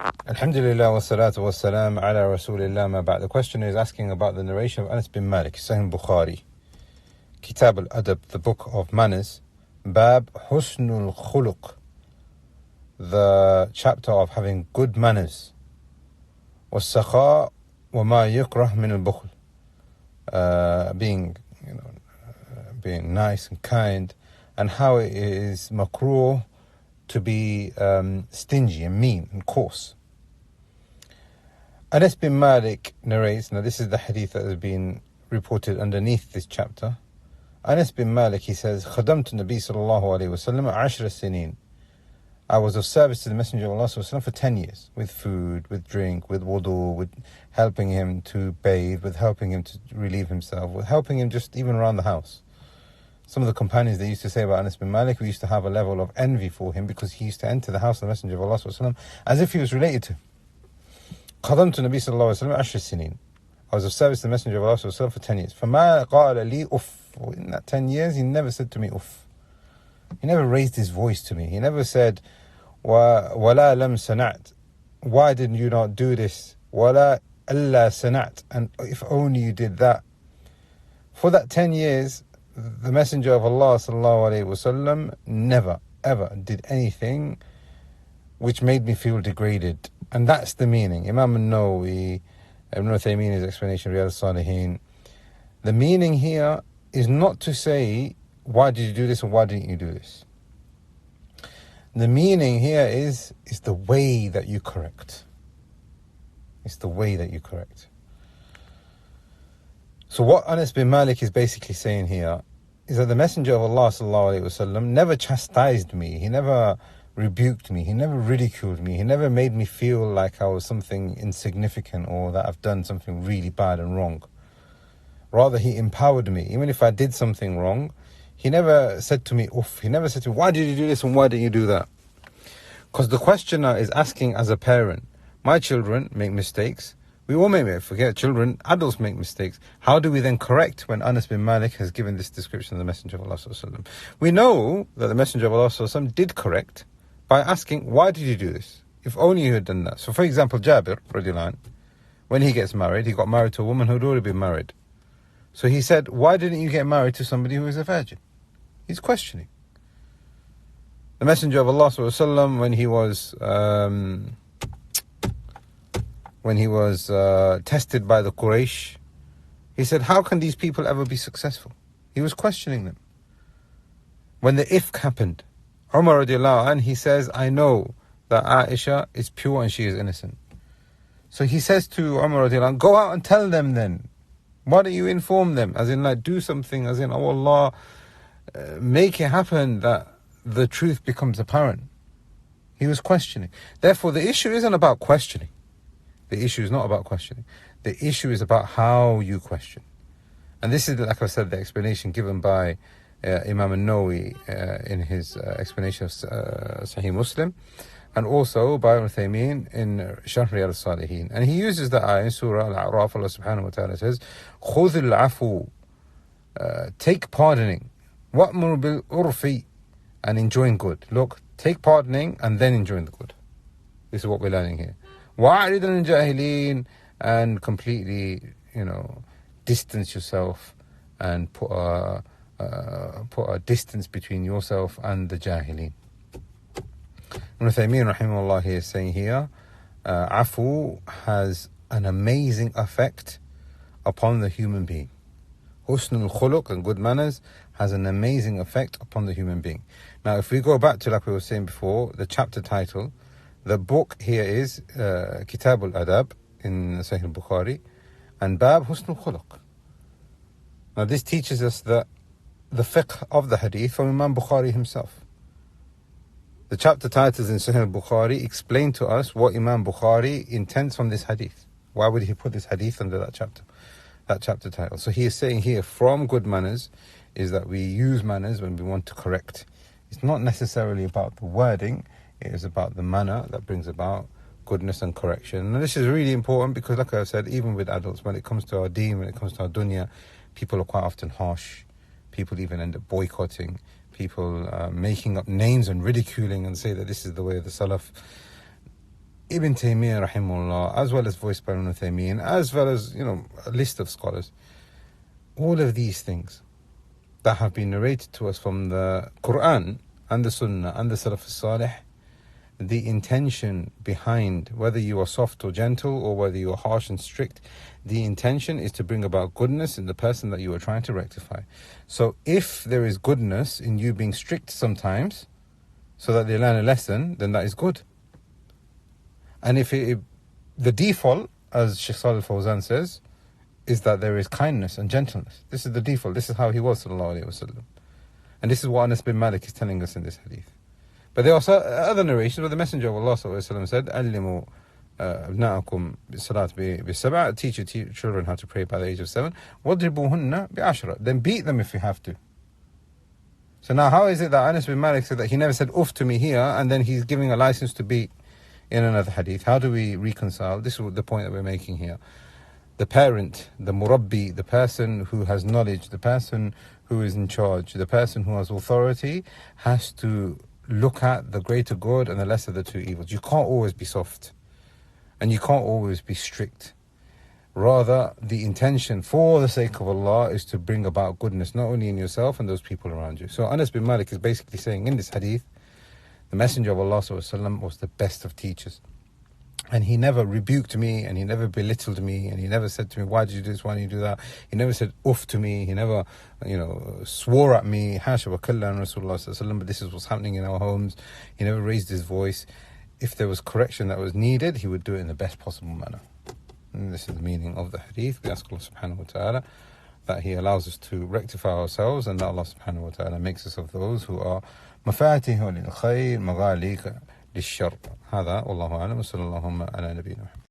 Alhamdulillah wa salatu wa salam ala rasulillah ma ba'd. The question is asking about the narration of Anas bin Malik, Sahih Bukhari, Kitab al-Adab, the book of manners, Bab Husnul Khuluq, the chapter of having good manners, was-sakha wa ma yukrah min al-bukhl, being nice and kind, and how it is makruh to be stingy and mean and coarse. Anas bin Malik narrates, now this is the hadith that has been reported underneath this chapter. Anas bin Malik, he says, خدمت النبي صلى الله عليه وسلم 10 سنين. I was of service to the Messenger of Allah صلى الله عليه وسلم for 10 years, with food, with drink, with wudu, with helping him to bathe, with helping him to relieve himself, with helping him just even around the house. Some of the companions, they used to say about Anas bin Malik, we used to have a level of envy for him because he used to enter the house of the Messenger of Allah صلى الله عليه وسلم as if he was related to him. خدمت النبي صلى الله عليه وسلم 10 سنين. I was of service to the Messenger of Allah صلى الله عليه وسلم for 10 years. فما قال لي أف. In that 10 years, he never said to me uff. He never raised his voice to me. He never said, ولا لم سنعت. Why didn't you not do this? ولا ألا سنعت. And if only you did that. For that 10 years, the Messenger of Allah sallallahu alaihi wasallam never ever did anything which made me feel degraded. And that's the meaning. Imam al-Nawawi, Ibn Uthaymeen, his explanation, Riyadh al-Salihin. The meaning here is not to say, why did you do this and why didn't you do this? The meaning here is the way that you correct. It's the way that you correct. So what Anas bin Malik is basically saying here is that the Messenger of Allah sallallahu alaihi wasallam never chastised me. He never rebuked me. He never ridiculed me. He never made me feel like I was something insignificant or that I've done something really bad and wrong. Rather, he empowered me. Even if I did something wrong, he never said to me, uff. He never said to me, why did you do this and why didn't you do that? Because the questioner is asking as a parent, my children make mistakes. We all make mistakes. Forget children, adults make mistakes. How do we then correct when Anas bin Malik has given this description of the Messenger of Allah sallallahu alaihi wasallam? We know that the Messenger of Allah sallallahu alaihi wasallam did correct by asking, why did you do this? If only you had done that. So for example, Jabir, radiallahu anh, when he gets married, he got married to a woman who had already been married. So he said, why didn't you get married to somebody who is a virgin? He's questioning. The Messenger of Allah sallallahu alaihi wasallam, when he was tested by the Quraysh, he said, how can these people ever be successful? He was questioning them. When the ifk happened, Umar radiallahu anh, he says, I know that Aisha is pure and she is innocent. So he says to Umar radiallahu anh, go out and tell them then. Why don't you inform them? As in, like, do something, as in, oh Allah, make it happen that the truth becomes apparent. He was questioning. Therefore, the issue isn't about questioning. The issue is not about questioning. The issue is about how you question. And this is, like I said, the explanation given by Imam al-Nawawi in his explanation of Sahih Muslim, and also by Ibn Uthaymeen in Sharh Riyadh al-Salihin. And he uses the ayah in Surah Al-A'raf. Allah subhanahu wa ta'ala says, خُذِ الْعَفُو, take pardoning, وَأْمُرْ بِالْعُرْفِ, and enjoying good. Look, take pardoning and then enjoying the good. This is what we're learning here. وَأَعْرِضْ عَنِ الْجَاهِلِينَ, and completely, distance yourself and put a distance between yourself and the jahilin. Ibn Uthaymeen rahimahullah is saying here, afu has an amazing effect upon the human being. Husnul khuluq, and good manners, has an amazing effect upon the human being. Now, if we go back to, like we were saying before, the chapter title, the book here is Kitab al-Adab in Sahih Bukhari, and Bab Husnul Khuluq. Now, this teaches us that the fiqh of the hadith from Imam Bukhari himself. The chapter titles in Sahih Bukhari explain to us what Imam Bukhari intends from this hadith. Why would he put this hadith under that chapter title? So he is saying here, from good manners is that we use manners when we want to correct. It's not necessarily about the wording, it is about the manner that brings about goodness and correction. And this is really important because, like I said, even with adults, when it comes to our deen, when it comes to our dunya, people are quite often harsh. People even end up boycotting. People making up names and ridiculing and say that this is the way of the Salaf. Ibn Taymiyyah rahimahullah, as well as voiced by Ibn Taymiyyah, as well as, a list of scholars. All of these things that have been narrated to us from the Quran and the Sunnah and the Salaf al-Salih, the intention behind, whether you are soft or gentle or whether you are harsh and strict, the intention is to bring about goodness in the person that you are trying to rectify. So if there is goodness in you being strict sometimes so that they learn a lesson, then that is good. And if the default, as Shaykh Salih al-Fawzan says, is that there is kindness and gentleness. This is the default. This is how he was, sallallahu alayhi wa sallam. And this is what Anas bin Malik is telling us in this hadith. But there are also other narrations where the Messenger of Allah sallallahu alayhi wa sallam said, "Allimu abna'akum bis-salat bi-sab'a." Teach your children how to pray by the age of 7. وَضْرِبُوهُنَّ bi-ashra. Then beat them if you have to. So now how is it that Anas bin Malik said that he never said "uff" to me here, and then he's giving a license to beat in another hadith? How do we reconcile? This is the point that we're making here. The parent, the murabbi, the person who has knowledge, the person who is in charge, the person who has authority, has to look at the greater good and the lesser of the two evils. You can't always be soft, and you can't always be strict. Rather, the intention for the sake of Allah is to bring about goodness, not only in yourself and those people around you. So Anas bin Malik is basically saying in this hadith, the Messenger of Allah was the best of teachers. And he never rebuked me, and he never belittled me, and he never said to me, "Why did you do this? Why did you do that?" He never said "uff" to me. He never, swore at me. Hasha wa kalla an Rasulullah sallallahu alaihi wasallam. But this is what's happening in our homes. He never raised his voice. If there was correction that was needed, he would do it in the best possible manner. And this is the meaning of the hadith. We ask Allah subhanahu wa ta'ala that He allows us to rectify ourselves, and that Allah subhanahu wa ta'ala makes us of those who are مفاتيح للخير مغاليق للشر. هذا والله أعلم وصلى اللهم على نبينا محمد.